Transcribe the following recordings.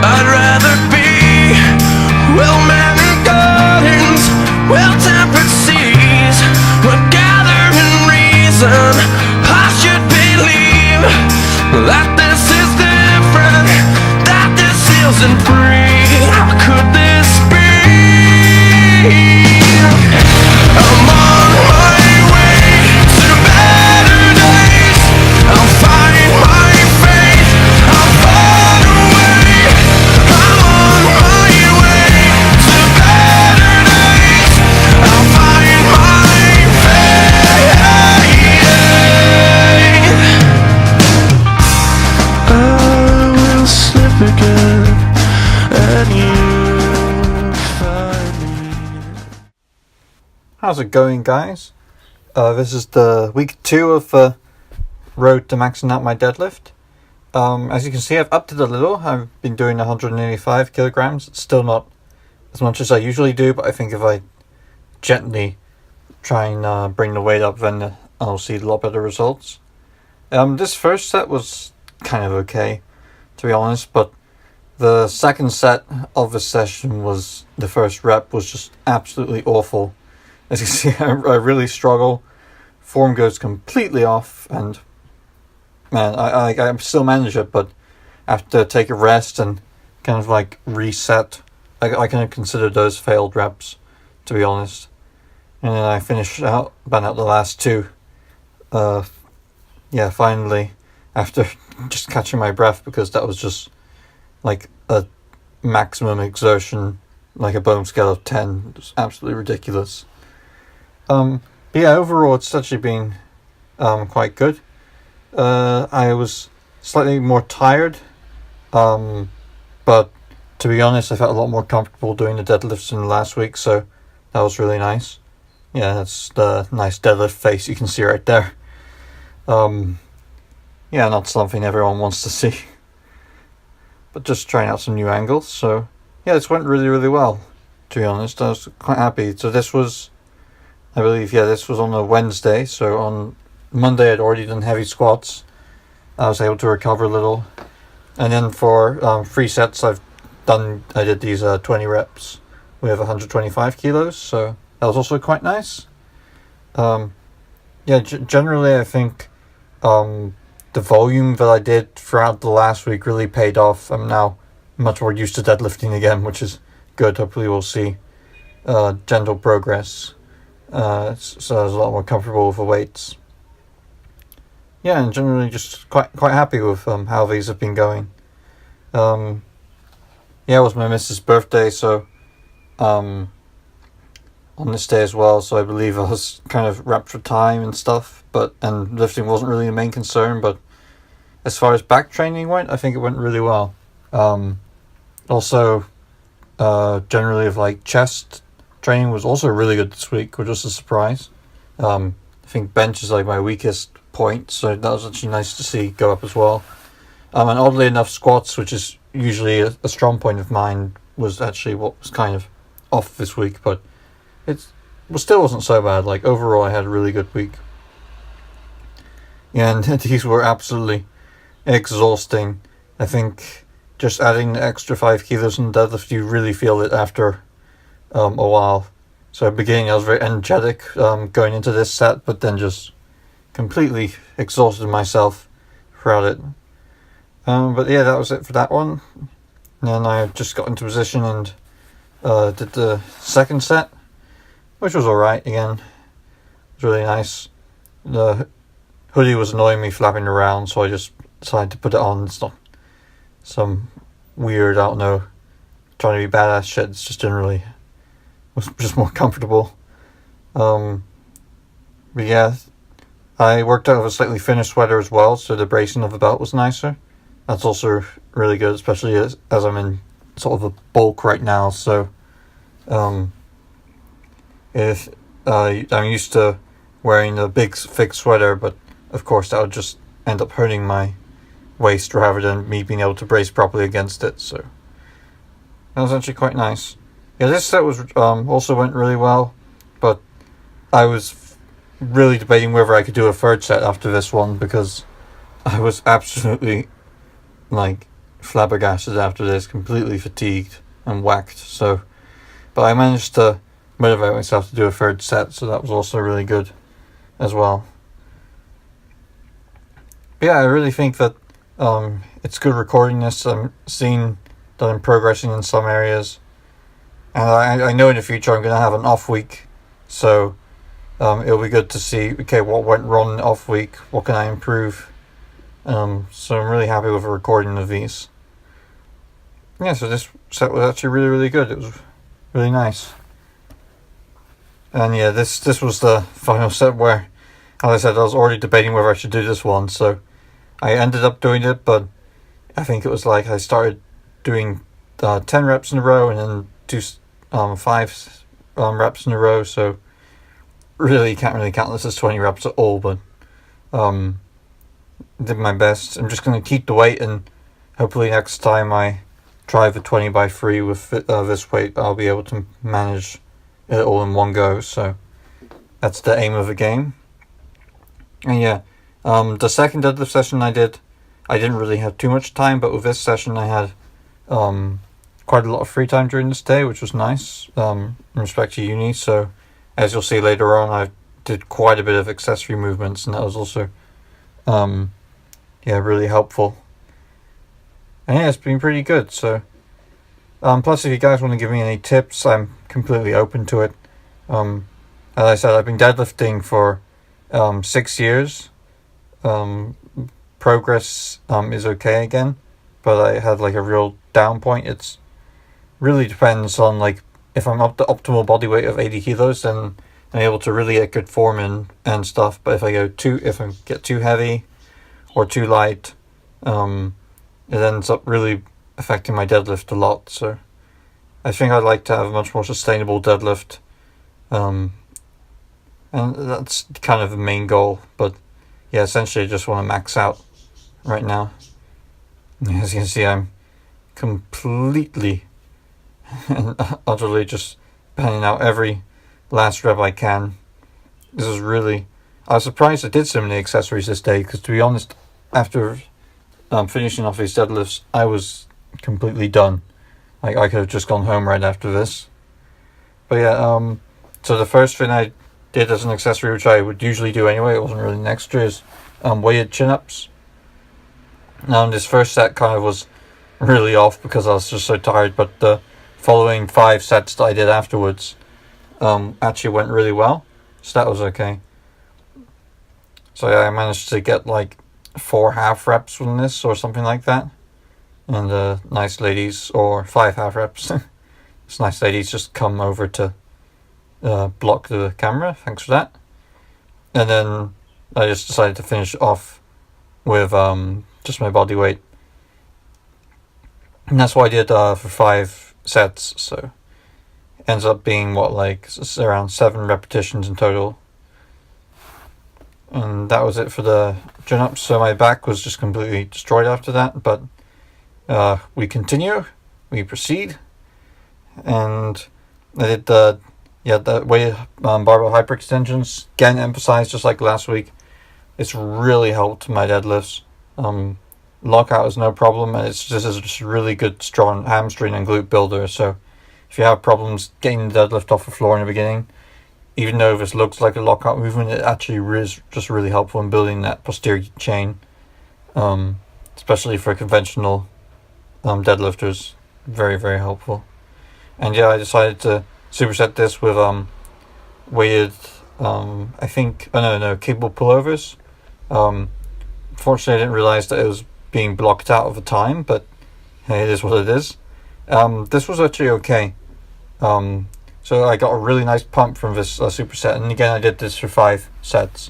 I'd rather be well-mannered gardens, well-tempered seas, where gathering reason I should believe that this is different, that this isn't free. How could this be? I'm on my way to better days. I'll find my faith, I'll find a way. I'm on my way to better days. I'll find my faith. I will slip again and you find me. How's it going, guys? This is the week 2 of the road to maxing out my deadlift. As you can see, I've upped it a little. I've been doing 185 kilograms. It's still not as much as I usually do, but I think if I gently try and bring the weight up, then I'll see a lot better results. This first set was kind of okay, to be honest, but the second set of the session was, the first rep was just absolutely awful. As you see, I really struggle. Form goes completely off, and man, I still manage it, but I have to take a rest and kind of like reset. I kind of consider those failed reps, to be honest. And then I finished out, bang out the last two. Finally, after just catching my breath, because that was just like a maximum exertion, like a bone scale of 10. It was absolutely ridiculous. But yeah, overall it's actually been quite good. I was slightly more tired, but to be honest, I felt a lot more comfortable doing the deadlifts than last week, so that was really nice. Yeah, that's the nice deadlift face you can see right there. Yeah, not something everyone wants to see, but just trying out some new angles. So yeah, this went really, really well, to be honest. I was quite happy. So this was, I believe, this was on a Wednesday. So on Monday I'd already done heavy squats. I was able to recover a little. And then for 3 sets I did these 20 reps with 125 kilos. So that was also quite nice. Generally I think the volume that I did throughout the last week really paid off. I'm now much more used to deadlifting again, which is good. Hopefully we'll see gentle progress. So I was a lot more comfortable with the weights. Yeah, and generally just quite happy with how these have been going. It was my missus' birthday, so on this day as well, so I believe I was kind of wrapped for time and stuff, and lifting wasn't really the main concern, but as far as back training went, I think it went really well. Also, generally of like chest training was also really good this week, which was a surprise. I think bench is like my weakest point, so that was actually nice to see go up as well. And oddly enough, squats, which is usually a strong point of mine, was actually what was kind of off this week, but it still wasn't so bad. Like overall, I had a really good week. And these were absolutely exhausting. I think just adding the extra 5 kilos in the deadlift, you really feel it after a while. So at the beginning I was very energetic going into this set, but then just completely exhausted myself throughout it. But yeah, that was it for that one. And then I just got into position and did the second set, which was alright again. It was really nice. The hoodie was annoying me flapping around, so I just decided to put it on. It's not some weird, I don't know, trying to be badass shit. It's just generally was just more comfortable. But yeah, I worked out of a slightly thinner sweater as well, so the bracing of the belt was nicer. That's also really good, especially as I'm in sort of a bulk right now. So if I'm used to wearing a big thick sweater, but of course that would just end up hurting my waist rather than me being able to brace properly against it. So that was actually quite nice. Yeah, this set was also went really well, but I was really debating whether I could do a third set after this one, because I was absolutely flabbergasted after this, completely fatigued and whacked. So, but I managed to motivate myself to do a third set, so that was also really good as well. But yeah, I really think that it's good recording this. I'm seeing that I'm progressing in some areas, and I know in the future I'm going to have an off week, so it'll be good to see, okay, what went wrong in the off week, what can I improve. So I'm really happy with the recording of these. Yeah, so this set was actually really, really good. It was really nice. And yeah, this was the final set where, as I said, I was already debating whether I should do this one, so I ended up doing it, but I think it was like I started doing 10 reps in a row and then do 5 reps in a row, so really you can't really count this as 20 reps at all, but did my best. I'm just going to keep the weight, and hopefully next time I try the 20 by 3 with this weight, I'll be able to manage it all in one go, so that's the aim of the game. And yeah, the second deadlift session I didn't really have too much time, but with this session I had quite a lot of free time during this day, which was nice, in respect to uni. So as you'll see later on, I did quite a bit of accessory movements, and that was also really helpful. And yeah, it's been pretty good. So plus, if you guys want to give me any tips, I'm completely open to it. As I said, I've been deadlifting for 6 years. Progress is okay again, but I had like a real down point. It's really depends on like if I'm up the optimal body weight of 80 kilos, then I'm able to really get good form in and stuff. But if I get too heavy or too light, it ends up really affecting my deadlift a lot. So I think I'd like to have a much more sustainable deadlift, and that's kind of the main goal. But yeah, essentially I just want to max out right now. As you can see, I'm completely and utterly just panning out every last rep I can. This is really, I was surprised I did so many accessories this day, because to be honest, after finishing off these deadlifts, I was completely done. I could have just gone home right after this. But yeah, so the first thing I did as an accessory, which I would usually do anyway, it wasn't really an extra, is weighted chin-ups. This first set kind of was really off because I was just so tired, but the following 5 sets that I did afterwards actually went really well, so that was okay. So yeah, I managed to get like 4 half reps from this or something like that, and nice ladies, or 5 half reps. This nice ladies just come over to block the camera, thanks for that. And then I just decided to finish off with just my body weight, and that's what I did for 5 sets, so it ends up being around 7 repetitions in total. And that was it for the chin ups. So my back was just completely destroyed after that, but we continue, we proceed, and I did the weighted barbell hyperextensions. Again, emphasized just like last week, it's really helped my deadlifts. Lockout is no problem, and this is just a really good strong hamstring and glute builder. So if you have problems getting the deadlift off the floor in the beginning, even though this looks like a lockout movement, it actually is just really helpful in building that posterior chain, especially for conventional deadlifters. Very, very helpful. And yeah, I decided to superset this with weighted cable pullovers. Fortunately, I didn't realize that it was being blocked out of the time, but hey, it is what it is. This was actually okay. So I got a really nice pump from this superset, and again I did this for 5 sets,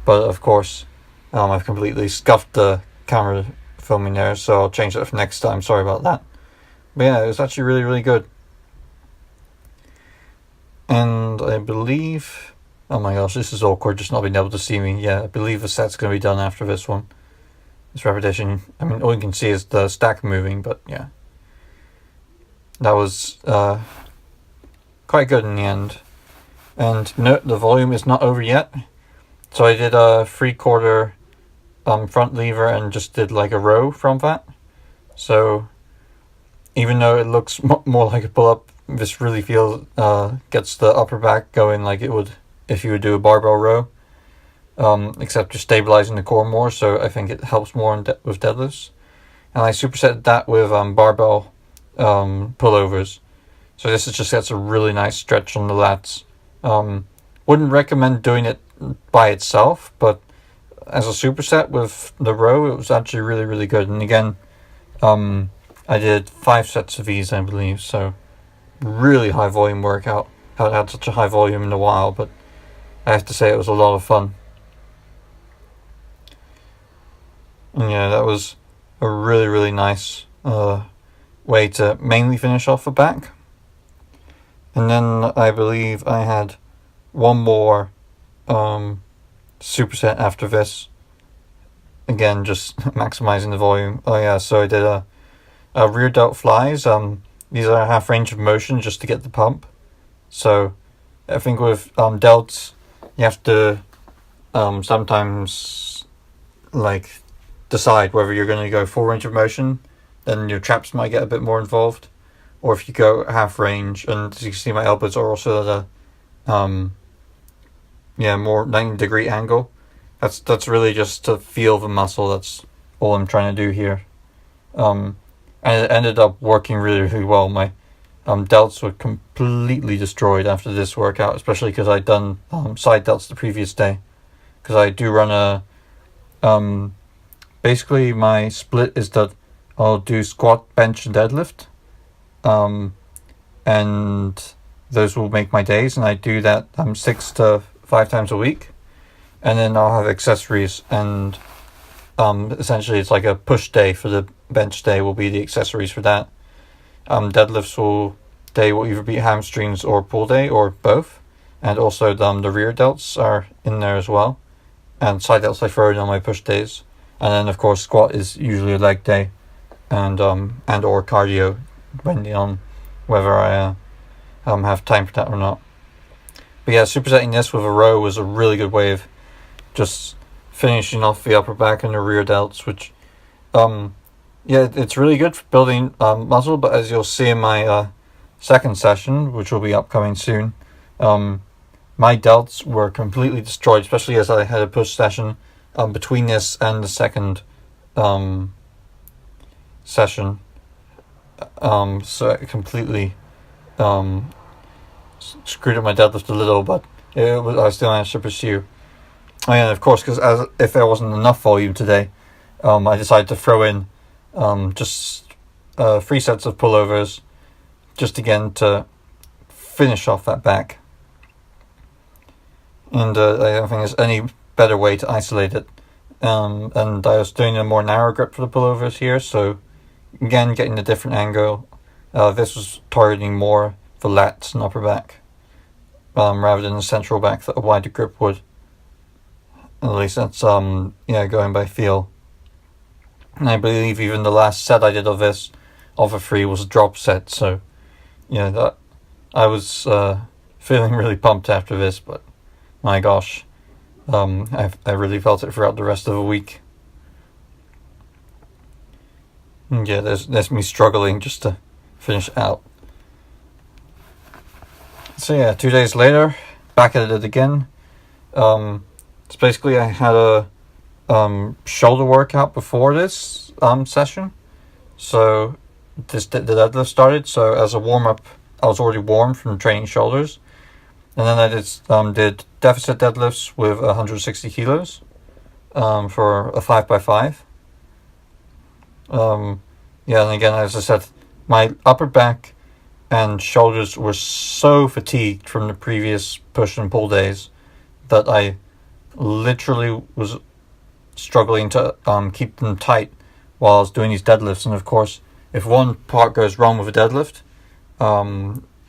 but of course I've completely scuffed the camera filming there, so I'll change that for next time. Sorry about that. But yeah, it was actually really, really good. And I believe, oh my gosh, this is awkward just not being able to see me. Yeah, I believe the set's going to be done after this one. This repetition, I mean, all you can see is the stack moving, but yeah. That was quite good in the end. And note, the volume is not over yet. So I did a 3/4 front lever and just did like a row from that. So even though it looks more like a pull-up, this really feels gets the upper back going like it would if you would do a barbell row, except you're stabilizing the core more, so I think it helps more with deadlifts. And I superset that with barbell pullovers. So this is just gets a really nice stretch on the lats. Wouldn't recommend doing it by itself, but as a superset with the row, it was actually really, really good. And again, I did 5 sets of these, I believe, so really high volume workout. Haven't had such a high volume in a while, but I have to say it was a lot of fun. And yeah, that was a really, really nice way to mainly finish off the back. And then I believe I had one more superset after this. Again, just maximizing the volume. Oh yeah, so I did a rear delt flies. These are half range of motion just to get the pump. So I think with delts, you have to sometimes like decide whether you're going to go full range of motion. Then your traps might get a bit more involved. Or if you go half range, and as you can see, my elbows are also at a more 90-degree angle. That's really just to feel the muscle. That's all I'm trying to do here. And it ended up working really, really well. My delts were completely destroyed after this workout, especially because I'd done side delts the previous day. Because I do run a basically my split is that I'll do squat, bench, and deadlift. And those will make my days, and I do that 6 to 5 times a week. And then I'll have accessories, and essentially it's like a push day for the bench day will be the accessories for that. Deadlifts will either be hamstrings or pull day or both, and also the rear delts are in there as well, and side delts I throw in on my push days. And then of course squat is usually a leg day, and or cardio, depending on whether I have time for that or not. But yeah, supersetting this with a row was a really good way of just finishing off the upper back and the rear delts, which it's really good for building muscle. But as you'll see in my second session, which will be upcoming soon, my delts were completely destroyed, especially as I had a push session between this and the second session. So it completely screwed up my deadlift a little, but I still managed to pursue. And of course, because if there wasn't enough volume today, I decided to throw in just 3 sets of pullovers, just again to finish off that back. And I don't think there's any better way to isolate it. And I was doing a more narrow grip for the pullovers here, so again, getting a different angle. This was targeting more the lats and upper back, rather than the central back that a wider grip would. At least that's going by feel. And I believe even the last set I did of this, of a 3, was a drop set. So that I was feeling really pumped after this. But my gosh, I really felt it throughout the rest of the week. And yeah, there's me struggling just to finish out. So yeah, 2 days later, back at it again. So basically I had a shoulder workout before this session. So the deadlift started. So as a warm-up, I was already warm from training shoulders. And then I did deficit deadlifts with 160 kilos for a 5x5. And again, as I said, my upper back and shoulders were so fatigued from the previous push and pull days that I literally was struggling to keep them tight while I was doing these deadlifts. And of course, if one part goes wrong with a deadlift,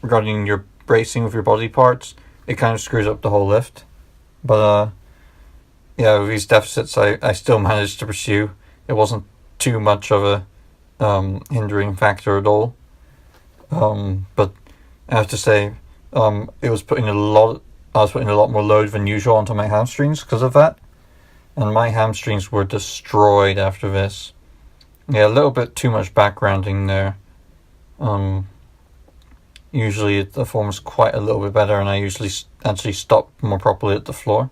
regarding your bracing with your body parts, it kind of screws up the whole lift. But with these deficits, I still managed to pursue. It wasn't too much of a hindering factor at all. But I have to say, it was putting a lot more load than usual onto my hamstrings because of that. And my hamstrings were destroyed after this. Yeah, a little bit too much backgrounding there. Usually the form's quite a little bit better, and I usually actually stop more properly at the floor.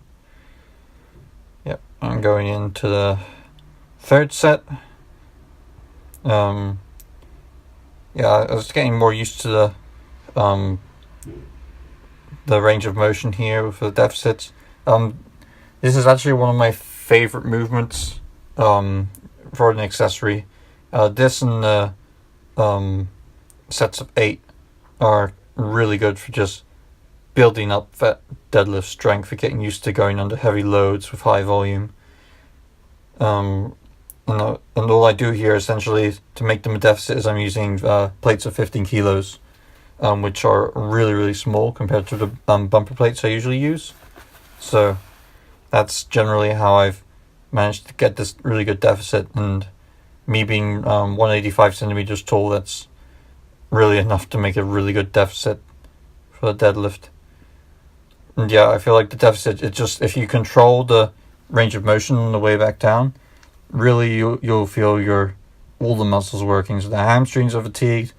Yep, I'm going into the third set. Yeah, I was getting more used to the range of motion here for the deficits. This is actually one of my favorite movements for an accessory. This and the sets of 8 are really good for just building up that deadlift strength, for getting used to going under heavy loads with high volume. And all I do here essentially to make them a deficit is I'm using plates of 15 kilos, which are really, really small compared to the bumper plates I usually use. So that's generally how I've managed to get this really good deficit, and me being 185 centimeters tall, that's really enough to make a really good deficit for the deadlift. And yeah, I feel like the deficit, it just, if you control the range of motion on the way back down, really you'll feel all the muscles working. So the hamstrings are fatigued,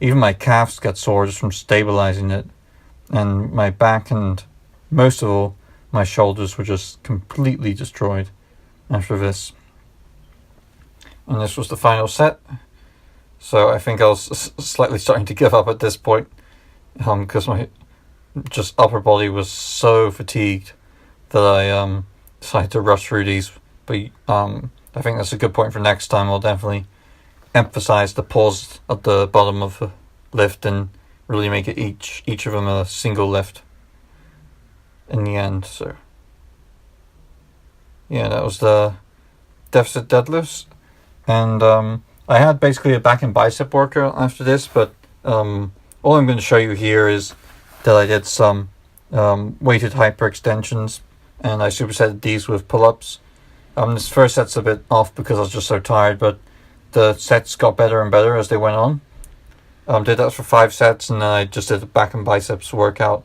even my calves get sore just from stabilizing it, and my back and most of all my shoulders were just completely destroyed after this. And this was the final set. So I think I was slightly starting to give up at this point, because my just upper body was so fatigued that I decided to rush through these. But I think that's a good point for next time. I'll definitely emphasize the pause at the bottom of the lift and really make it each of them a single lift in the end. So yeah, that was the deficit deadlifts, and I had basically a back and bicep workout after this, but all I'm going to show you here is that I did some weighted hyperextensions, and I supersetted these with pull-ups. This first set's a bit off because I was just so tired, but the sets got better and better as they went on. Did that for 5 sets, and then I just did a back and biceps workout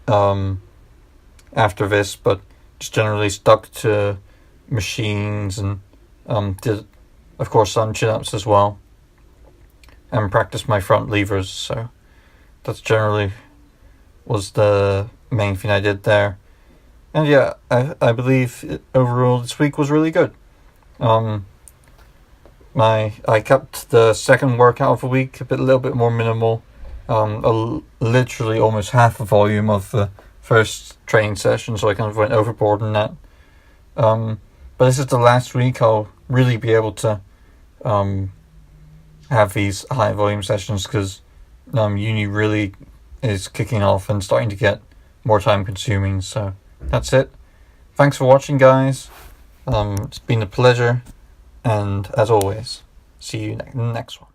after this, but just generally stuck to machines, and did, of course, some chin-ups as well, and practiced my front levers. So that's generally was the main thing I did there. And yeah, I believe overall this week was really good. I kept the second workout of the week a little bit more minimal, literally almost half the volume of the first training session, so I kind of went overboard in that. But this is the last week I'll really be able to have these high volume sessions, because uni really is kicking off and starting to get more time consuming. So that's it. Thanks for watching, guys. It's been a pleasure, and as always, see you in the next one.